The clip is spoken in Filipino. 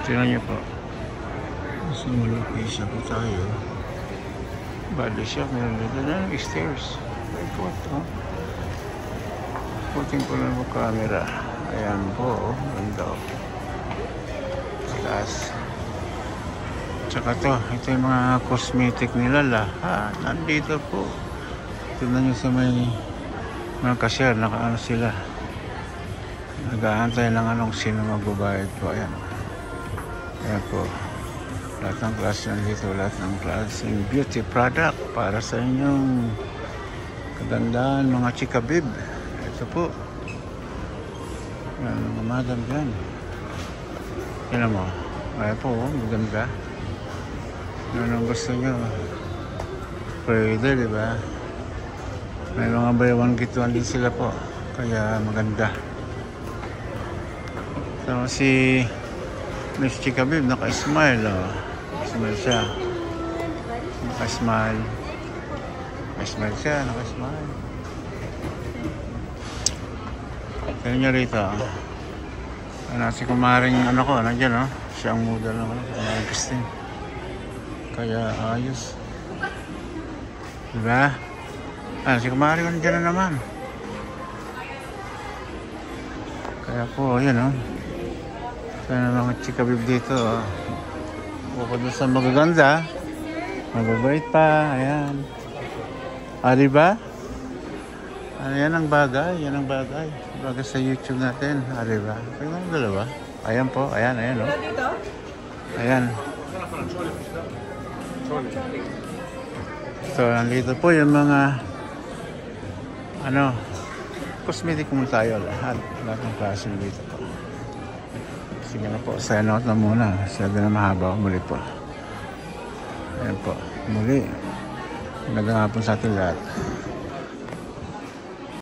Tingnan niyo po. Sumulupis na po tayo. Bali siya. Meron dito na stairs. Ay po ito. Puting ko lang po camera. Ayan po. Ganda po. Taas. Tsaka to. Ito yung mga cosmetic nila lahat. Nandito po. Tignan nyo sa may mga cashier. Nakaano sila. Nag-aantay lang anong sino magbabayad po. Ayan. Ayan po. Lahat ng klase nandito. Lahat ng klase beauty product para sa inyong kagandaan mga chikabib. Ito po. Ayan, mga madam dyan. Tignan mo. Ayan po. Maganda. Anong gusto nyo? Pwede, di ba? May mga buy one get one din sila po. Kaya maganda. So si Miss Chikabib naka-smile. Oh. Smile siya. Naka-smile. Naka-smile siya. Naka-smile. Kaya niya rito. Ano, si kumaring ano ko. Nandiyan oh. Siya ang model ng kumaring Christine. Kaya ayos. Diba? Ah, si kumaring nandiyan na naman. Kaya po, yun oh. Kaya mga chikabib dito oh. Bukod sa magaganda, mababait pa, ayan. Ah, diba? Ayan ang bagay, yan ang bagay. Bagay sa YouTube natin, ah, diba? Kaya mga dalawa. Ayan po, ayan, ayan oh. Ayan. So, nandito po yung mga ano, cosmetic mo tayo lahat ng klase dito po. Sige na po, sign out na muna. Sabi na mahaba, muli po. Ayan po, muli. Magandang hapon sa atin lahat.